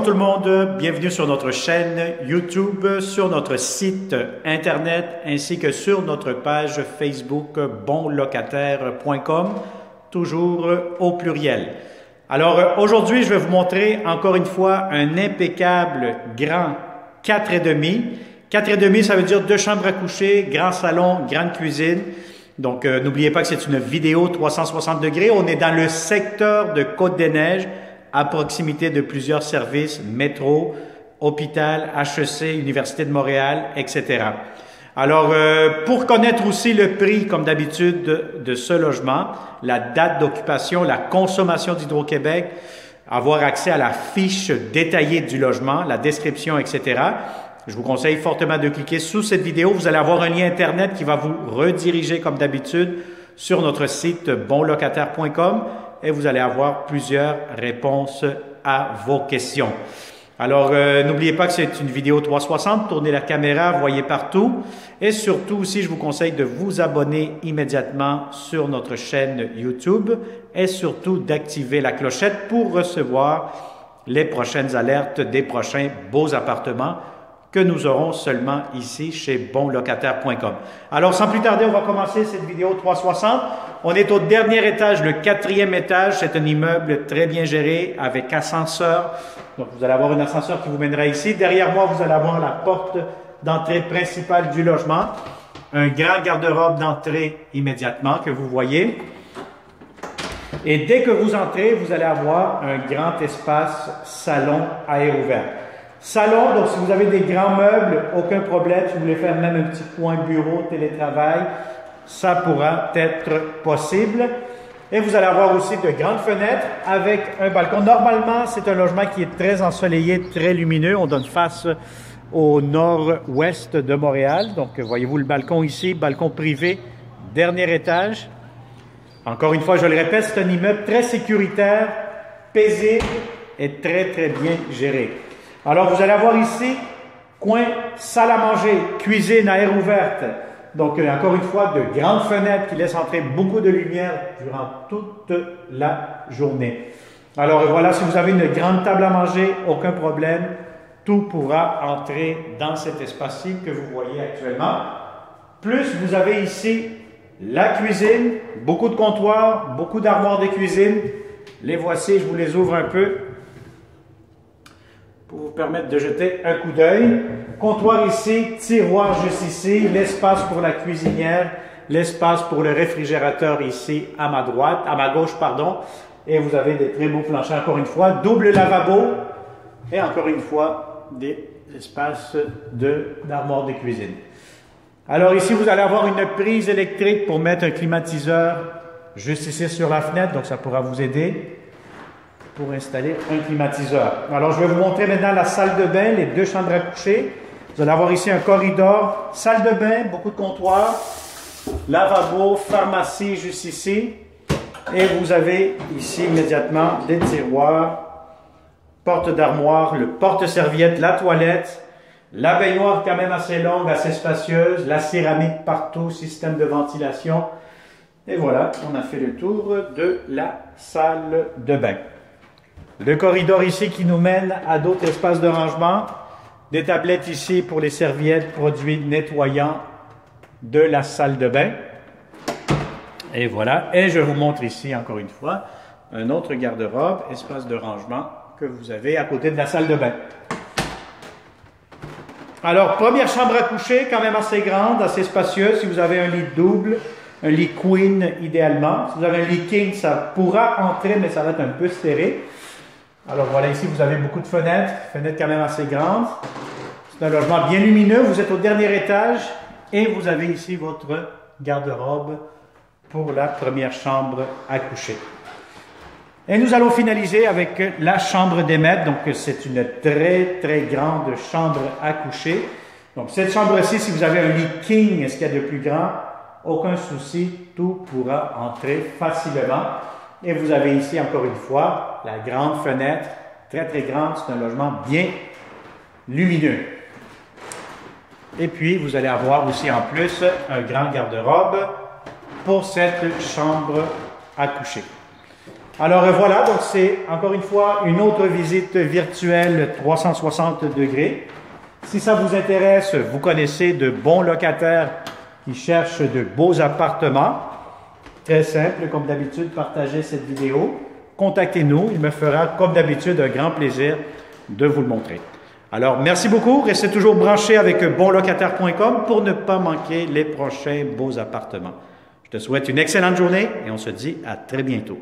tout le monde, bienvenue sur notre chaîne YouTube, sur notre site internet ainsi que sur notre page Facebook bonlocataire.com, toujours au pluriel. Alors aujourd'hui, je vais vous montrer encore une fois un impeccable grand 4,5. 4,5, ça veut dire 2 chambres à coucher, grand salon, grande cuisine. Donc n'oubliez pas que c'est une vidéo 360 degrés. On est dans le secteur de Côte-des-Neiges, à proximité de plusieurs services, métro, hôpital, HEC, Université de Montréal, etc. Alors, pour connaître aussi le prix, comme d'habitude, de ce logement, la date d'occupation, la consommation d'Hydro-Québec, avoir accès à la fiche détaillée du logement, la description, etc., je vous conseille fortement de cliquer sous cette vidéo. Vous allez avoir un lien Internet qui va vous rediriger, comme d'habitude, sur notre site bonlocataire.com et vous allez avoir plusieurs réponses à vos questions. Alors, n'oubliez pas que c'est une vidéo 360, tournez la caméra, voyez partout. Et surtout aussi, je vous conseille de vous abonner immédiatement sur notre chaîne YouTube et surtout d'activer la clochette pour recevoir les prochaines alertes des prochains beaux appartements que nous aurons seulement ici chez bonlocataire.com. Alors, sans plus tarder, on va commencer cette vidéo 360. On est au dernier étage, le 4e étage. C'est un immeuble très bien géré avec ascenseur. Donc, vous allez avoir un ascenseur qui vous mènera ici. Derrière moi, vous allez avoir la porte d'entrée principale du logement. Un grand garde-robe d'entrée immédiatement que vous voyez. Et dès que vous entrez, vous allez avoir un grand espace salon à air ouvert. Salon, donc si vous avez des grands meubles, aucun problème. Si vous voulez faire même un petit coin bureau, télétravail, ça pourra être possible. Et vous allez avoir aussi de grandes fenêtres avec un balcon. Normalement, c'est un logement qui est très ensoleillé, très lumineux. On donne face au nord-ouest de Montréal. Donc, voyez-vous le balcon ici, balcon privé, dernier étage. Encore une fois, je le répète, c'est un immeuble très sécuritaire, paisible et très, très bien géré. Alors, vous allez avoir ici, coin salle à manger, cuisine à air ouverte. Donc, encore une fois, de grandes fenêtres qui laissent entrer beaucoup de lumière durant toute la journée. Alors, voilà, si vous avez une grande table à manger, aucun problème. Tout pourra entrer dans cet espace-ci que vous voyez actuellement. Plus, vous avez ici la cuisine, beaucoup de comptoirs, beaucoup d'armoires de cuisine. Les voici, je vous les ouvre un peu pour vous permettre de jeter un coup d'œil. Comptoir ici, tiroir juste ici, l'espace pour la cuisinière, l'espace pour le réfrigérateur ici à ma droite, à ma gauche, pardon. Et vous avez des très beaux planchers, encore une fois, double lavabo et encore une fois, des espaces d'armoire de cuisine. Alors ici, vous allez avoir une prise électrique pour mettre un climatiseur juste ici sur la fenêtre, donc ça pourra vous aider pour installer un climatiseur. Alors, je vais vous montrer maintenant la salle de bain, les 2 chambres à coucher. Vous allez avoir ici un corridor, salle de bain, beaucoup de comptoirs, lavabo, pharmacie juste ici. Et vous avez ici immédiatement des tiroirs, porte d'armoire, le porte-serviette, la toilette, la baignoire quand même assez longue, assez spacieuse, la céramique partout, système de ventilation. Et voilà, on a fait le tour de la salle de bain. Le corridor ici qui nous mène à d'autres espaces de rangement. Des tablettes ici pour les serviettes, produits nettoyants de la salle de bain. Et voilà. Et je vous montre ici, encore une fois, un autre garde-robe, espace de rangement que vous avez à côté de la salle de bain. Alors, première chambre à coucher, quand même assez grande, assez spacieuse. Si vous avez un lit double, un lit queen idéalement. Si vous avez un lit king, ça pourra entrer, mais ça va être un peu serré. Alors voilà, ici vous avez beaucoup de fenêtres quand même assez grandes. C'est un logement bien lumineux, vous êtes au dernier étage et vous avez ici votre garde-robe pour la première chambre à coucher. Et nous allons finaliser avec la chambre des maîtres. Donc c'est une très très grande chambre à coucher. Donc cette chambre-ci, si vous avez un lit king, ce qu'il y a de plus grand, aucun souci, tout pourra entrer facilement. Et vous avez ici, encore une fois, la grande fenêtre, très très grande, c'est un logement bien lumineux. Et puis, vous allez avoir aussi en plus un grand garde-robe pour cette chambre à coucher. Alors voilà, donc c'est encore une fois une autre visite virtuelle 360 degrés. Si ça vous intéresse, vous connaissez de bons locataires qui cherchent de beaux appartements. Très simple, comme d'habitude, partagez cette vidéo. Contactez-nous, il me fera comme d'habitude un grand plaisir de vous le montrer. Alors merci beaucoup, restez toujours branchés avec bonlocataire.com pour ne pas manquer les prochains beaux appartements. Je te souhaite une excellente journée et on se dit à très bientôt.